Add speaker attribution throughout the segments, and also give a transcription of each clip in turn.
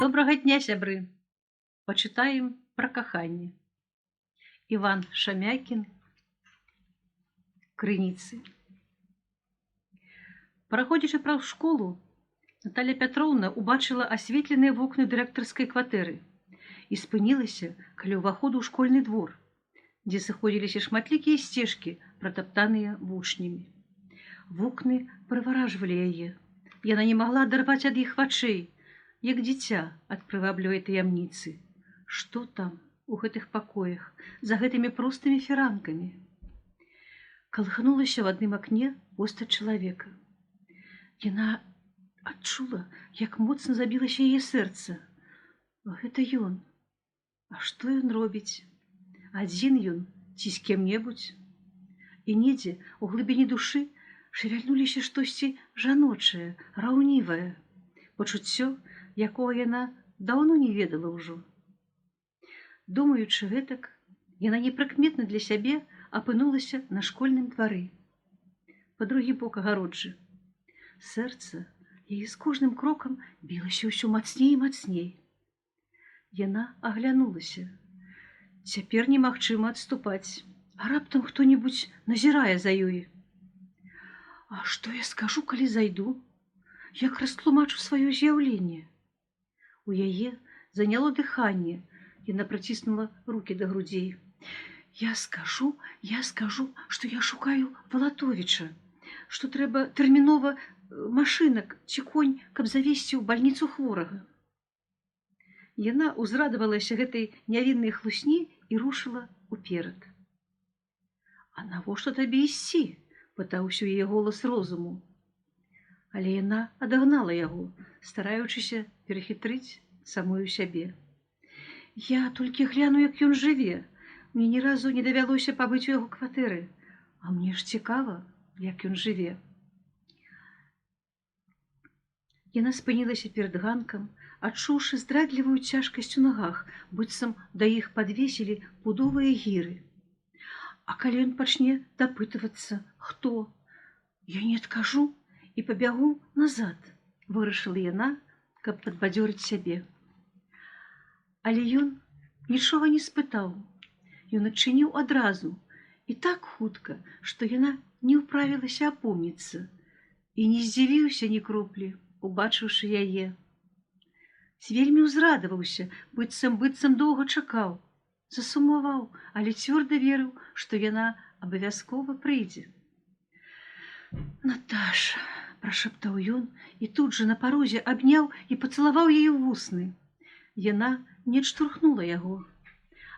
Speaker 1: Добрага дня, сябры! Пачытаем пра каханне. Іван Шамякін, крыніцы. Праходзячы праз школу, Наталя Пятроўна убачыла асветленыя вокны дырэктарскай кватэры і спынілася каля ўваходу ў школьны двор, дзе сыходзіліся шматлікія сцежкі, пратаптаныя вучнямі. Вокны прываражвалі яе. Яна не магла адарваць ад іх вачэй, як дзіця ад прываблівай таямніцы. Што там у гэтых пакоях за гэтымі простымі фіранкамі? Калыхнулася ў адным акне постаць чалавека. Яна адчула, як моцна забілася яе сэрца. Гэта ён. А што ён робіць? Адзін ён ці з кем-небудзь? І недзе у глыбіні душы шавяльнуліся штосьці жаночае, раўнівае, пачуццё, якога яна даўно не ведала ўжо. Думаючы гэтак, яна непрыкметна для сябе апынулася на школьным двары, па другі бок агароджы. Сэрца яе з кожным крокам білася ўсё мацней і мацней. Яна аглянулася. Цяпер немагчыма адступаць, а раптам хто-небудзь назірае за ёй. А што я скажу, калі зайду? Як растлумачу сваё з'яўленне? У яе заняло дыханне, яна праціснула рукі да грудзей. Я скажу, што я шукаю Валатовіча, што трэба тэрмінова машынак ці конь, каб завесці ў бальніцу хворага. Яна ўзрадавалася гэтай нявіннай хлусні і рушыла ўперад. А навошта табе ісці? Пытаўся яе голас розуму. Але яна адагнала яго, стараючыся перахітрыць самую сябе. Я толькі гляну, як ён жыве. Мне ні разу не давялося пабыць у яго кватэры. А мне ж цікава, як ён жыве. Яна спынілася перад ганкам, адчуўшы здрадлівую цяжкасць у нагах, быццам да іх падвесілі пудовыя гіры. А калі ён пачне дапытвацца, хто? Я не адкажу і пабягу назад, вырашыла яна, каб падбадзёрыць сябе. Але ён нічога не спытаў. Ён адчыніў адразу і так хутка, што яна не ўправілася апомніцца і не здзівіўся ні кроплі, убачыўшы яе. Вельмі ўзрадаваўся, быццам доўга чакаў. Засумаваў, але цвёрда верыў, што яна абавязкова прыйдзе. Наташа, прашаптаў ён і тут жа на парозе абняў і пацалаваў яе ў вусны. Яна не адштурхнула яго,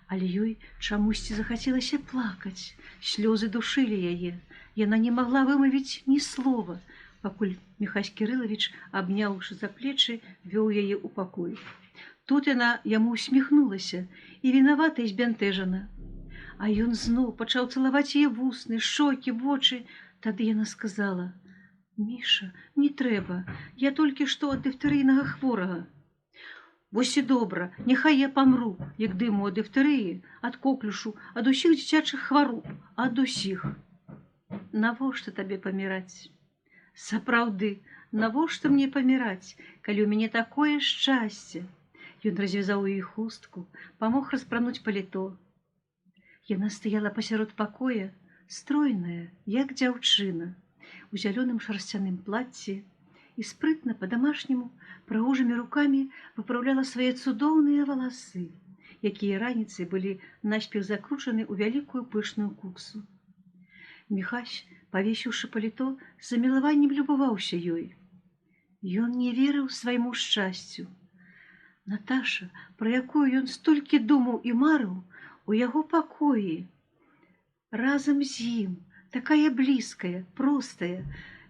Speaker 1: але ёй чамусьці захацелася плакаць. Слёзы душылі яе. Яна не магла вымавіць ні слова, пакуль Міхась Кірылавіч, абняўшы за плечы, вёў яе ў пакой. Тут яна яму усміхнулася і вінавата і збянтэжана. А ён зноў пачаў цалаваць яе вусны, шокі, вочы. Тады яна сказала: «Міша, не трэба, я толькі што ад дыфтэрыйнага хворага». «Вось і добра, няхай я памру, як дыму ад дыфтэрыі, ад коклюшу, ад усіх дзіцячых хвароб, ад усіх». «Навошта табе паміраць?» «Сапраўды, навошта мне паміраць, калі ў мяне такое шчасце?» Ён развязаў ёй хустку, памог распрануць паліто. Яна стаяла пасярод пакоя, стройная, як дзяўчына, у зялёным шарсцяным плацці і спрытна па-дамашняму прыгожымі рукамі выпраўляла свае цудоўныя валасы, якія раніцай былі наспех закручаны ў вялікую пышную куксу. Міхась, павесіўшы паліто, з замілаваннем любаваўся ёй. Ён не верыў свайму шчасцю. Наташа, пра якую ён столькі думаў і марыў, у яго пакоі. Разам з ім, такая блізкая, простая,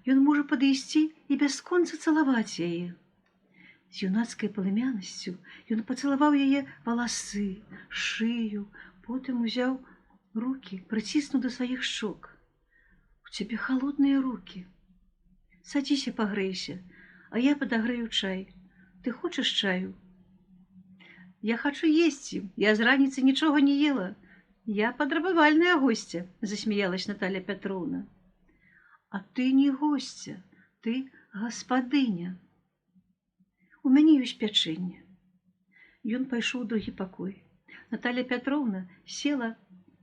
Speaker 1: ён можа падысці і бясконца цалаваць яе. З юнацкай палымянасцю ён пацалаваў яе валасы, шыю, потым узяў рукі, прыціснуў да сваіх шчок. У цябе халодныя рукі. Садзіся, пагрэйся, а я падагрэю чай. Ты хочаш чаю? Я хачу есці, я з раніцы нічога не ела. Я падрабавальная госця, засмяялась Наталя Пятроўна. А ты не госця, ты гаспадыня. У мяне ёсць пячэнне. Ён пайшоў у другі пакой. Наталья Пятровна села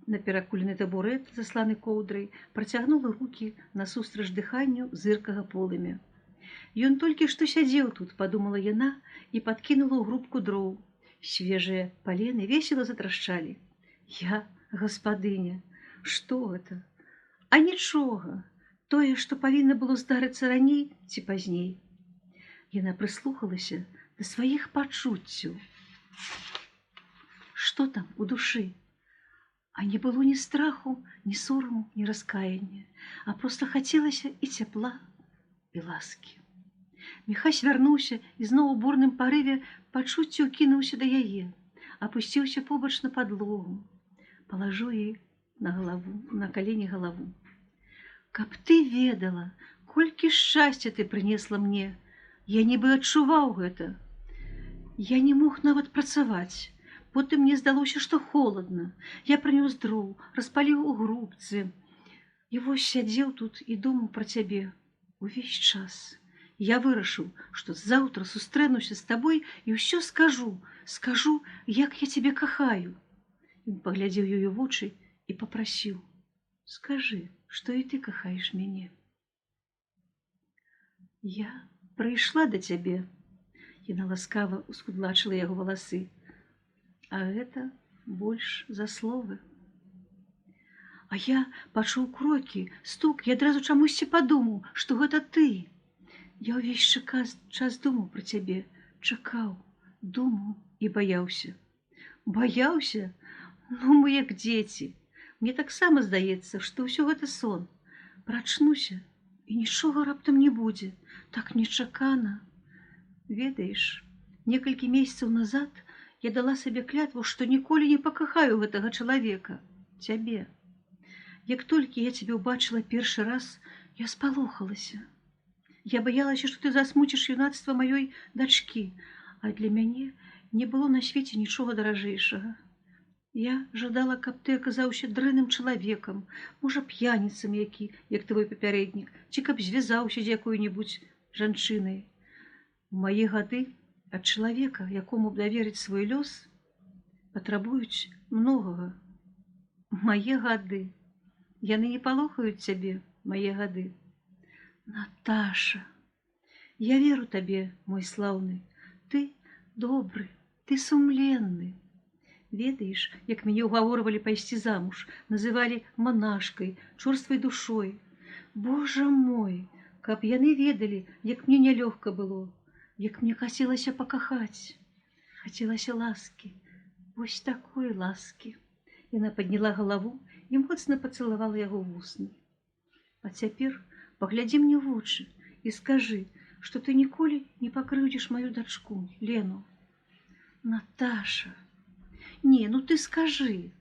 Speaker 1: на перакулены табурэт, засланы коўдрай, працягнула рукі насустрач дыханню зыркага полымя. Ён толькі што сядзеў тут, падумала яна і падкінула ў грубку дроў. Свежыя палены весела затрашчалі. Я гаспадыня, што гэта? А нічога, тое, што павінна было здарыцца раней ці пазней. Яна прыслухалася да сваіх пачуццяў. Што там у душы? А не было ні страху, ні сораму, ні раскаяння, а проста хацелася і цяпла, і ласкі. Міхась вярнуўся і зноў у бурным парыве пачуццяў кінуўся да яе, апусціўся побач на падлогу, палажыў ёй на калені галаву. Каб ты ведала, колькі шчасця ты прынесла мне, я нібы адчуваў гэта. Я не мог нават працаваць. Потым мне здалося, што холадна. Я прынёс дроў, распаліў у грубцы. І вось сядзеў тут і думаў пра цябе увесь час. Я вырашыў, што заўтра сустрэнуся з табой і ўсё скажу, як я цябе кахаю. Ён паглядзеў ёй у вочы і папрасіў: скажы, што і ты кахаеш мяне. Я прыйшла да цябе. Яна ласкава ускудлачыла яго валасы. А гэта больш за словы. А я пачуў крокі, стук, і адразу чамусьці падумаў, што гэта ты. Я ўвесь час думаў пра цябе, чакаў, думаў і баяўся. Баяўся? Ну, мы як дзеці. Мне таксама здаецца, што ўсё гэта сон. Прачнуся, і нічога раптам не будзе. Так нечакана. Ведаеш, некалькі месяцаў назад я дала сабе клятву, што ніколі не пакахаю гэтага чалавека, цябе. Як толькі я цябе ўбачыла першы раз, я спалохалася. Я баялася, што ты засмуціш юнацтва маёй дачкі, а для мяне не было на свеце нічога даражэйшага. Я жадала, каб ты аказаўся дрэнным чалавекам, можа, п'яніцам які, як твой папярэднік, ці каб звязаўся з якой-небудзь жанчынай. У мае гады ад чалавека, якому б даверыць свой лёс, патрабуюць многага. Мае гады. Яны не палохаюць цябе, мае гады. Наташа, я веру табе, мой слаўны. Ты добры, ты сумленны. Ведаеш, як мяне ўгаворвалі пайсці замуж, называлі манашкай, чорствай душой. Божа мой, каб яны ведалі, як мне нялёгка было, як мне хацелася пакахаць. Хацелася ласкі, вось такой ласкі. Яна падняла галаву і моцна пацалавала яго ў вусны. А цяпер паглядзі мне ў вочы і скажы, што ты ніколі не пакрыўдзіш маю дачку, Лену. Наташа, не, ну ты скажы.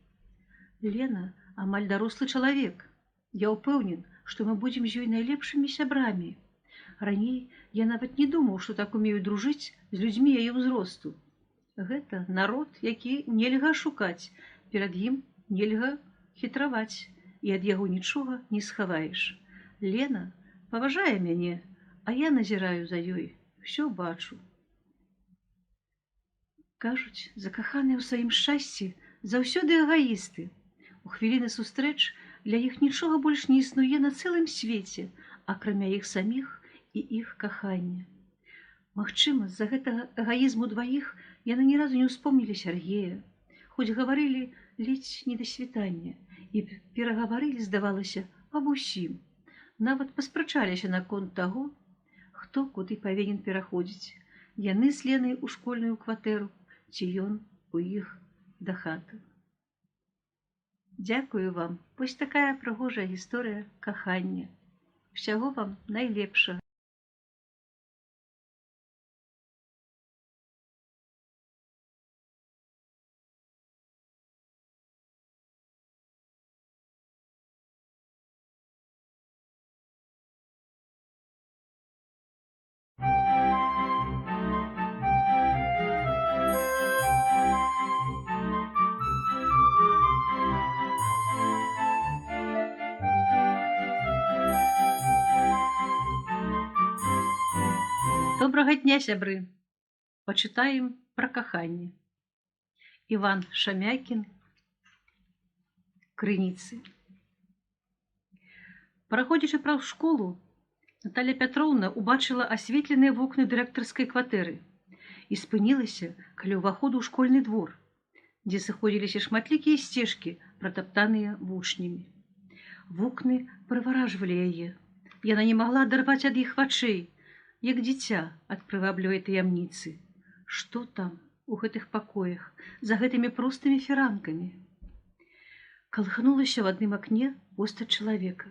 Speaker 1: Лена амаль дарослы чалавек. Я ўпэўнен, што мы будзем з ёй найлепшымі сябрамі. Раней я нават не думаў, што так умею дружыць з людзьмі яе ўзросту. Гэта народ, які нельга шукаць, перад ім нельга хітраваць, і ад яго нічога не схаваеш. Лена паважае мяне, а я назіраю за ёй, усё бачу. Кажуць, закаханыя ў сваім шчасці заўсёды эгаісты. У хвіліны сустрэч для іх нічога больш не існуе на цэлым свеце, акрамя іх саміх і іх кахання. Магчыма, з-за гэтага эгаізму дваіх яны ні разу не ўспомнілі Сяргея, хоць гаварылі ледзь не да світання і перагаварылі, здавалася, аб усім. Нават паспрачаліся наконт таго, хто куды павінен пераходзіць. Яны з Ленай у школьную кватэру, ці ён у іх да хаты. Дзякую вам. Вось такая прыгожая гісторыя кахання. Усяго вам найлепшага. Добрага дня, сябры! Пачытаем пра каханне. Иван Шамякин. Крыніцы. Праходзячы праз школу, Наталья Пятроўна убачыла асветленыя вокны дырэктарскай кватэры і спынілася каля ўваходу ў школьны двор, дзе сыходзіліся шматлікія сцежкі, пратаптаныя вучнямі. Вокны прываражвалі яе. Яна не магла адарваць ад іх вачэй, як дзіця ад прываблівай таямніцы. Што там у гэтых пакоях за гэтымі простымі фіранкамі? Калыхнулася ў адным акне постаць чалавека.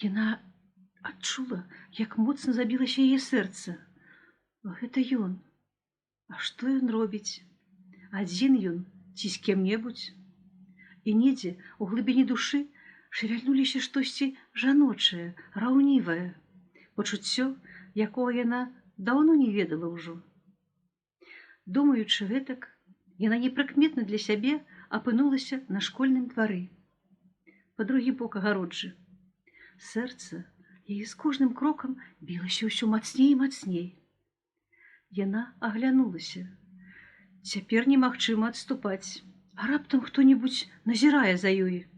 Speaker 1: Яна адчула, як моцна забілася яе сэрца. Гэта ён. А што ён робіць? Адзін ён ці з кем-небудзь? І недзе у глыбіні душы шавяльнуліся штосьці жаночае, раўнівае, пачуццё, якога яна даўно не ведала ўжо. Думаючы гэтак, яна непрыкметна для сябе апынулася на школьным двары, па другі бок агароджы. Сэрца яе з кожным крокам білася ўсё мацней і мацней. Яна аглянулася. Цяпер немагчыма адступаць, а раптам хто-небудзь назірае за ёй.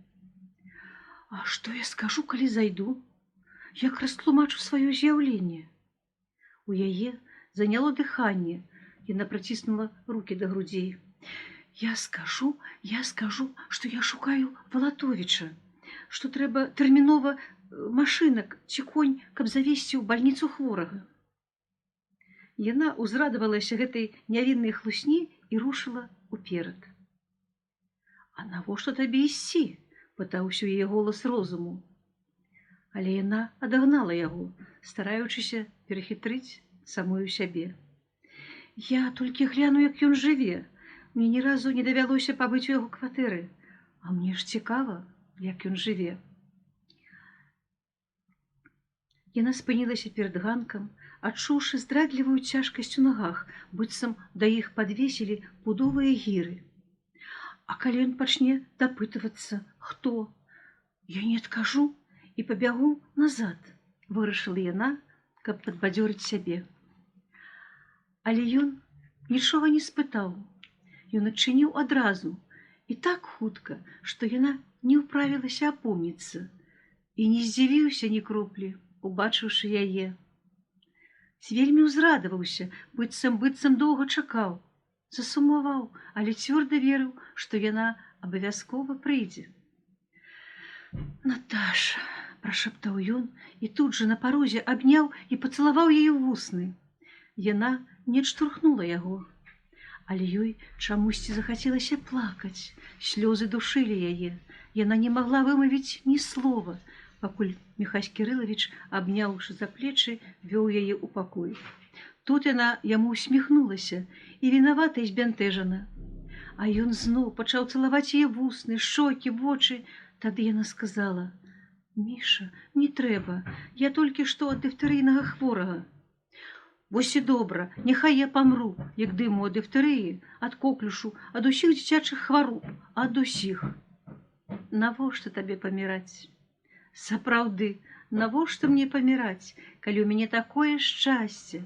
Speaker 1: А што я скажу, калі зайду? Як растлумачу сваё з'яўленне? У яе заняло дыханне. Яна праціснула рукі да грудзей. Я скажу, што я шукаю Валатовіча, што трэба тэрмінова машынак ці конь, каб завесці ў бальніцу хворага. Яна ўзрадавалася гэтай нявіннай хлусні і рушыла ўперад. А навошта табе ісці? Пытаўся яе голас розуму. Але яна адагнала яго, стараючыся перахітрыць самую сябе. Я толькі гляну, як ён жыве. Мне ні разу не давялося пабыць у яго кватэры, а мне ж цікава, як ён жыве. Яна спынілася перад ганкам, адчуўшы здрадлівую цяжкасць у нагах, быццам да іх падвесілі пудовыя гіры. А калі ён пачне дапытвацца, хто? Я не адкажу і пабягу назад, вырашыла яна, каб падбадзёрыць сябе. Але ён нічога не спытаў. Ён адчыніў адразу і так хутка, што яна не ўправілася апомніцца і не здзівіўся ні кроплі, убачыўшы яе. Вельмі ўзрадаваўся, быццам доўга чакаў, засумаваў, але цвёрда верыў, што яна абавязкова прыйдзе. Наташа, прашаптаў ён і тут жа на парозе абняў і пацалаваў яе ў вусны. Яна не адштурхнула яго, але ёй чамусьці захацелася плакаць. Слёзы душылі яе. Яна не магла вымавіць ні слова, пакуль Міхась Кірылавіч, абняўшы за плечы, вёў яе ў пакой. Тут яна яму усміхнулася і вінавата і збянтэжана. А ён зноў пачаў цалаваць яе вусны, шокі, вочы. Тады яна сказала: «Міша, не трэба, я толькі што ад дыфтэрыйнага хворага». Вось і добра, няхай я памру, як дыму ад дыфтэрыі, ад коклюшу, ад усіх дзіцячых хвароб, ад усіх. Навошта табе паміраць? Сапраўды, навошта мне паміраць, калі ў мяне такое шчасце?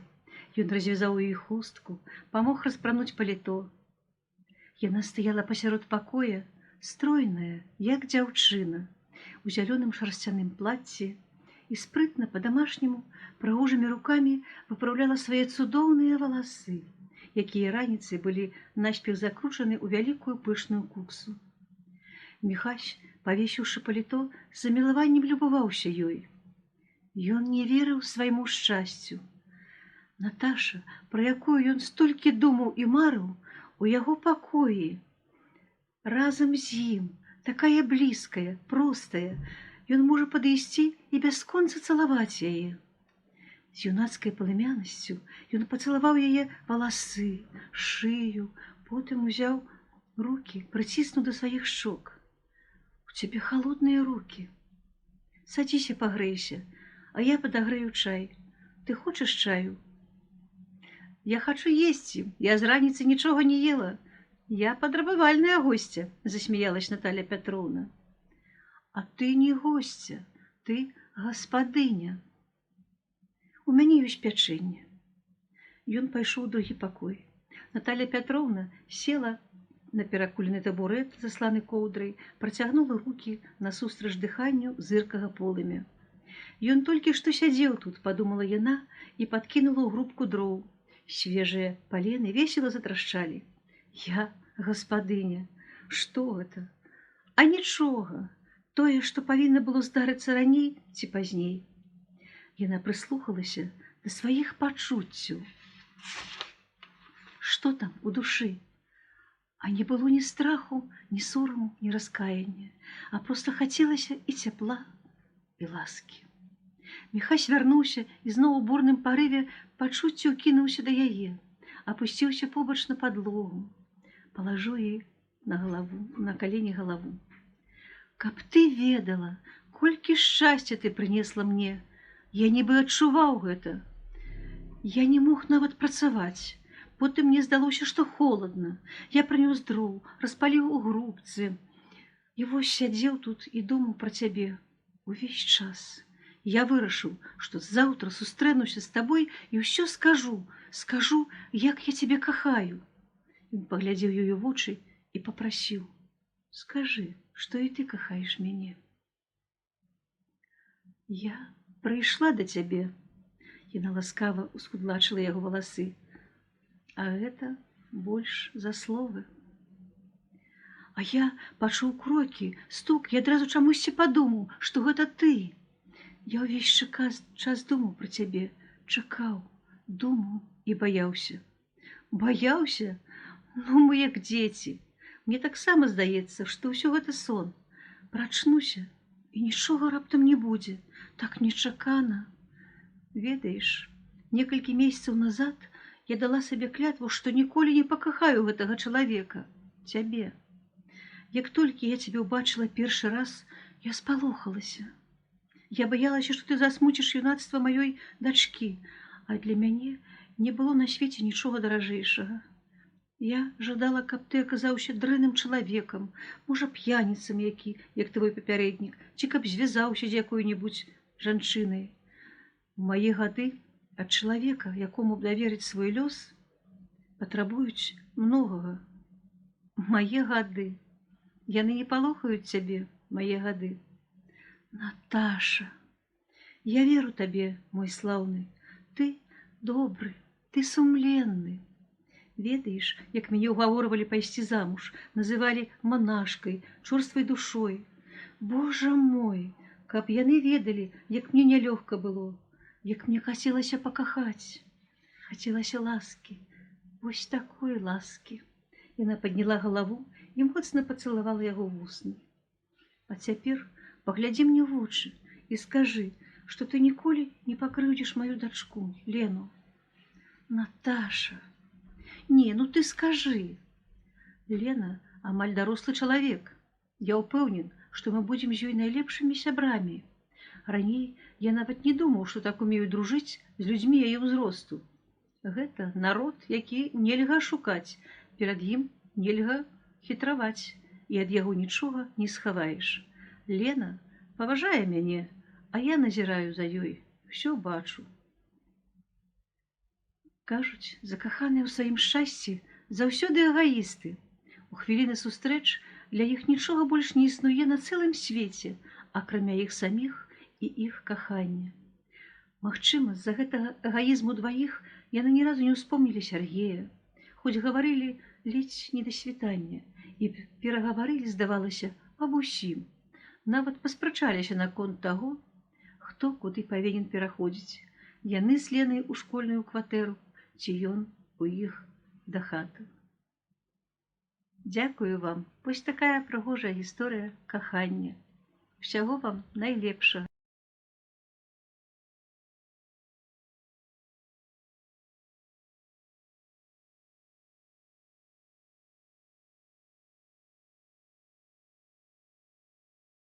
Speaker 1: Ён развязаў ёй хустку, памог распрануць паліто. Яна стаяла пасярод пакоя, стройная, як дзяўчына, у зялёным шарсцяным плацці, і спрытна па-дамашняму прыгожымі рукамі выпраўляла свае цудоўныя валасы, якія раніцай былі наспех закручаны ў вялікую пышную куксу. Міхась, павесіўшы паліто, з замілаваннем любаваўся ёй. Ён не верыў свайму шчасцю. Наташа, пра якую ён столькі думаў і марыў, у яго пакоі. Разам з ім, такая блізкая, простая, ён можа падысці і бясконца цалаваць яе. З юнацкай палымянасцю ён пацалаваў яе валасы, шыю, потым узяў рукі, прыціснуў да сваіх шчок. У цябе халодныя рукі. Садзіся, пагрэйся, а я падагрэю чай. Ты хочаш чаю? Я хачу есці, я з раніцы нічога не ела. Я падрабавальная госця, засмяялась Наталья Пятроўна. А ты не госця, ты гаспадыня. У мяне ёсць пячэнне. Ён пайшоў у другі пакой. Наталья Пятроўна села на перакулены табурэт, засланы коўдрай, працягнула рукі насустрач дыханню зыркага полымя. Ён толькі што сядзеў тут, падумала яна і падкінула ў грубку дроў. Свежыя палены весела затрашчалі. Я гаспадыня. Што гэта? А нічога. Тое, што павінна было здарыцца раней ці пазней. Яна прыслухалася да сваіх пачуццяў. Што там у душы? А не было ні страху, ні сораму, ні раскаяння, а проста хацелася і цяпла, і ласкі. Міхась вярнуўся і зноў у бурным парыве пачуццяў кінуўся да яе, апусціўся побач на падлогу, палажыў ёй на калені галаву. Каб ты ведала, колькі шчасця ты прынесла мне, я нібы адчуваў гэта. Я не мог нават працаваць. Потым мне здалося, што холадна. Я прынёс дроў, распаліў у грубцы. І вось сядзеў тут і думаў пра цябе увесь час. Я вырашыў, што заўтра сустрэнуся з табой і ўсё скажу, як я цябе кахаю. Ён паглядзеў ёй у вочы і папрасіў: скажы, што і ты кахаеш мяне. Я прыйшла да цябе. Яна ласкава ускудлачыла яго валасы. А гэта больш за словы. А я пачуў крокі, стук, і адразу чамусьці падумаў, што гэта ты. Я ўвесь час думаў пра цябе, чакаў, думаў і баяўся. Баяўся? Ну, мы як дзеці. Мне таксама здаецца, што ўсё гэта сон. Прачнуся, і нічога раптам не будзе. Так нечакана. Ведаеш, некалькі месяцаў назад я дала сабе клятву, што ніколі не пакахаю гэтага чалавека, цябе. Як толькі я цябе ўбачыла першы раз, я спалохалася. Я баялася, што ты засмуціш юнацтва маёй дачкі, а для мяне не было на свеце нічога даражэйшага. Я жадала, каб ты аказаўся дрэнным чалавекам, можа, п'яніцам які, як твой папярэднік, ці каб звязаўся з якой-небудзь жанчынай. У мае гады ад чалавека, якому б даверыць свой лёс, патрабуюць многага. Мае гады. Яны не палохаюць цябе, мае гады. Наташа, я веру табе, мой слаўны. Ты добры, ты сумленны. Ведаеш, як мяне ўгаворвалі пайсці замуж, называлі манашкай, чорствай душой. Божа мой, каб яны ведалі, як мне нялёгка было, як мне хацелася пакахаць. Хацелася ласкі, вось такой ласкі. Яна падняла галаву і моцна пацалавала яго ў вусны. А цяпер паглядзі мне ў вочы і скажы, што ты ніколі не пакрыўдзіш маю дачку, Лену. Наташа, не, ну ты скажы. Лена амаль дарослы чалавек. Я ўпэўнен, што мы будзем з ёй найлепшымі сябрамі. Раней я нават не думаў, што так умею дружыць з людзьмі яе ўзросту. Гэта народ, які нельга шукаць, перад ім нельга хітраваць, і ад яго нічога не схаваеш. Лена паважае мяне, а я назіраю за ёй, усё бачу. Кажуць, закаханыя ў сваім шчасці заўсёды эгаісты. У хвіліны сустрэч для іх нічога больш не існуе на цэлым свеце, акрамя іх саміх і іх кахання. Магчыма, з-за гэтага эгаізму дваіх яны ні разу не ўспомнілі Сяргея, хоць гаварылі ледзь не да світання і перагаварылі, здавалася, аб усім. Нават паспрачаліся наконт таго, хто куды павінен пераходзіць. Яны з Ленай у школьную кватэру, ці ён у іх дахаты. Дзякую вам. Вось такая прыгожая гісторыя кахання. Усяго вам найлепшага.